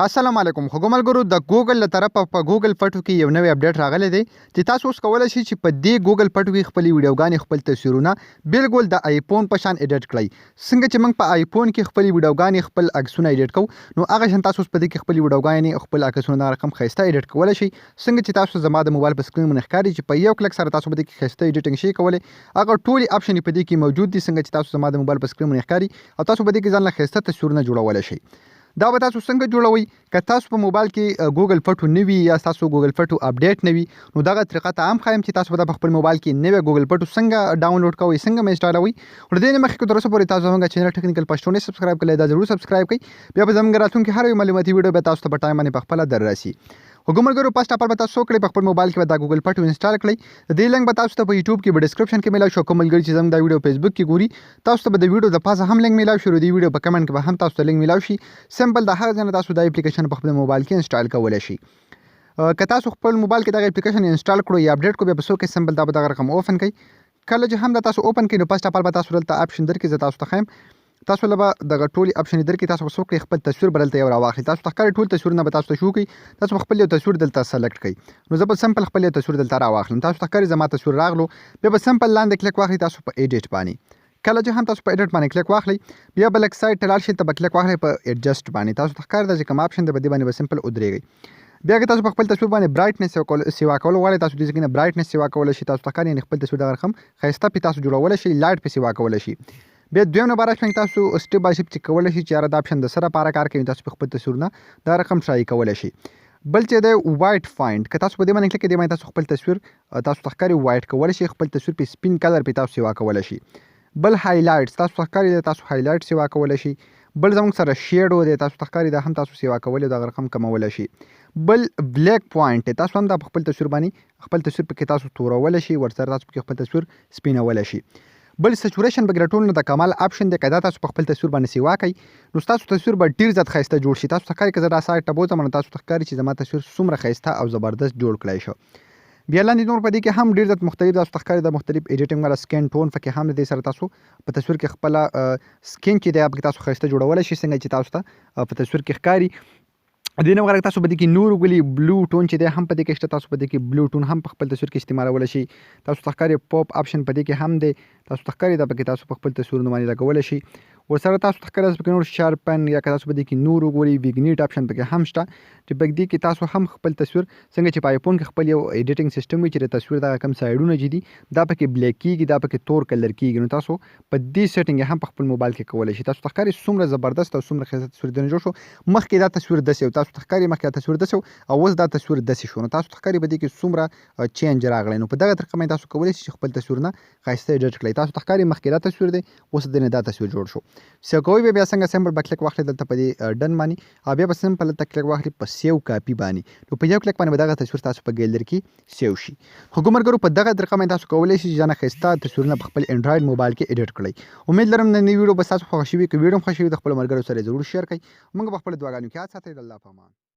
السلام علیکم خو ملګرو د ګوګل له طرفه په ګوګل پټو کې یو نوی اپډیټ راغلی دی چې تاسو اوس کولی شئ چې په دې ګوګل پټو کې خپلې ویډیوګانې خپل تصویرونه بالکل د آیفون په شان ایډیټ کړئ. څنګه چې موږ په آیفون کې خپلې ویډیوګانې خپل عکسونه ایډیټ کوو نو هغه شان تاسو اوس په دې کې خپلې ویډیوګانې خپل عکسونه د رقم ښایسته ایډیټ کولی شئ. څنګه چې تاسو زما د موبایل په سکرین باندې ښکاري چې په یو کلک سره تاسو په دې کې ښایسته ایډیټینګ شئ کولی. هغه ټولې اپشنې په دې کې موجود دي څنګه چې تاسو زما د موبایل په سکرین باندې ښکاري او تاسو په دې کې ځان له ښایسته تصویرونه جوړولی شئ. دا به تاسو څنګه جوړوئ که تاسو په موبایل کې ګوګل پټو نه وي یا تاسو ګوګل پټو اپډیټ نه وي نو دغه طریقه ته هم ښایم چې تاسو به په خپل موبایل کې نوی ګوګل پټو څنګه ډاونلوډ کوئ څنګه مې انسټالوئ. ور دې نه مخکې که تر اوسه پورې تاسو زموږ چینل ټیکنیکل پښتو نه سبسکرایب کړئ دا ضرور سبسکرایب کړئ. بیا به زموږ راتلونکي هر یو معلوماتي ویډیو به تاسو ته په ټایم باندې په خپله در راسي. خو ملګرو فسټ اپ به تاسو وکړئ په خپل موبایل کې به دا ګوګل پټو انسټال کړئ. د دې لینک به تاسو ته په یوټیوب کې به ډسکرپشن کې میلاو شي. کوم ملګري چې زموږ دا ویډیو فیسبوک کې ګوري تاسو ته به د ویډیو د پاسه هم لینک میلاو شي. د ویډیو په کمنټ کې به هم تاسو ته لینک میلاو شي. سمپل د هغه ځای نه تاسو دا اپلیکیشن په خپل موبایل کې انسټال کولی شئ. که تاسو خپل موبایل کې دغه اپلیکیشن انسټال کړو یا اپډیټ کړو بیا په څو کې سمپل دا به دغه رقم اوپن کړئ. کله چې هم دا تاسو اوپن کړئ نو فسټ اپ به تاسو دلته اپشن درکړي زه تاسو ته ښیم. تاسو له به دغه ټولې اپشنې درکړي تاسو به څه وکړئ خپل تصویر به دلته یو راواخلئ. تاسو ته ښکاري ټول تصویرونه به تاسو ته شو کړي. تاسو به خپل یو تصویر دلته سلیکټ کړئ. نو زه به سمپل خپل یو تصویر دلته راواخلم. تاسو ته ښکاري زما تصویر راغلو بیا به سمپل لاندې کلیک واخلئ تاسو په ایډیټ باندې. کله چې هم تاسو په ایډیټ باندې کلیک واخلئ بیا به لږ سایډ ته لاړ شئ ته به کلیک واخلئ په ایډجسټ باندې. تاسو ته ښکاري دا چې کوم اپشن دی په دې باندې به سمپل ودرېږئ. بیا که تاسو په خپل تصویر باندې برایټنس سیوا کول غواړئ تاسو دې ځای کې نه برایټنس سیوا کولی شئ. تاسو ته ښکاري یعنې خپل تصویر دغه رقم ښایسته پرې تاسو جوړولی شئ لایټ پرې سیوا کولی شئ. بیا دویم نمبر اپشن تاسو سټیپ بای سټیپ چې کولی شئ چې یاره دا اپشن د څه لپاره کار کوي تاسو په خپل تصویرونه دا رقم ټرای کولی شئ. بل چې دی وایټ فایند که تاسو په دې باندې کلیک کړئ دې باندې تاسو خپل تصویر تاسو ته ښکاري وایټ کولی شئ. خپل تصویر په سپین کلر پرې تاسو سیوا کولی شئ. بل هایلایټس تاسو ته ښکاري تاسو هایلایټ سیوا کولی شئ. بل زموږ سره شیډو دی تاسو ته ښکاري دا هم تاسو سیوا کولی دغه رقم کمولی شئ. بل بلیک پوینټ دی تاسو هم دا په خپل تصویر باندې خپل تصویر پکې تاسو تورولی شئ ورسره تاسو پکې خپل تصویر سپینولی شئ. بل سچوریشن به ګرټول نه د کمال اپشن دی که دا تاسو په خپل تصویر باندې سیوا کوئ نو ستاسو تصویر به ډېر زیات ښایسته جوړ شي. تاسو ته ښکاري که زه دا سایډ ته بوځم نو تاسو ته ښکاري چې زما تصویر څومره ښایسته او زبردست جوړ کړی شو. بیا لاندې نور په دې کې هم ډېر زیات مختلف تاسو ته ښکاري د مختلف ایډیټینګ والا سکین ټون پکې هم د دې سره تاسو په تصویر کې خپله سکین چې دی پکې تاسو ښایسته جوړولی شئ څنګه چې تاسو ته په تصویر کې ښکاري. دې نه وغیره تاسو په دې کې نور وګورئ بلو ټون چې دی هم په دې کې شته تاسو په دې کې بلو ټون هم په خپل تصویر کې استعمالولی شئ. تاسو ته ښکاري پاپ اپشن په دې کې هم دی تاسو ته ښکاري دا پکې تاسو په خپل تصویرونو باندې لګولی شئ. ورسره تاسو ته ښکاري پکې نور شارپن یا که تاسو په دې کې نور وګورئ ویګنیټ اپشن پکې هم شته چې په دې کې تاسو هم خپل تصویر څنګه چې په آیفون کې خپل یو ایډیټینګ سیسټم وي چې د تصویر دغه کم سایډونه چې دي دا پکې بلیک کېږي دا پکې تور کلر کېږي نو تاسو په دې سیټینګ هم په خپل موبایل کې کولی شئ. تاسو ته ښکاري څومره زبردست او څومره ښایسته تصویر درنه جوړ شو. مخکې دا تصویر داسې و تاسو ته ښکاري مخکې دا تصویر داسې و او اوس دا تصویر داسې شو نو تاسو ته ښکاري په دې کې څومره چینج راغلی. نو په دغه طریقه باندې تاسو کولی شئ چې خپل تصویرونه ښایسته ایډیټ کړئ. تاسو ته ښکاري مخکې دا تصویر دی اوس د نه دا تصویر جوړ شو. سیو کوئ بیا څنګه سمبل به کلیک واخلئ دلته په دې ډن باندې او بیا به سمپل دلته کلیک واخلئ په سیو کاپي باندې نو په یو کلیک باندې به دغه تصویر تاسو په ګیلري کې سیو شي. خو ملګرو په دغه طریقه باندې تاسو کولی شئ چې ځانه ښایسته تصویرونه په خپل انډرایډ موبایل کې ایډیټ کړئ. امید لرم نننۍ ویډیو به ستاسو خوښه شوي وي. که ویډیو هم خوښه شوي د خپلو ملګرو سره ضرور شیر کړئ. موږ به خپلو دعاګانو کې یاد ساتئ. د الله په امان.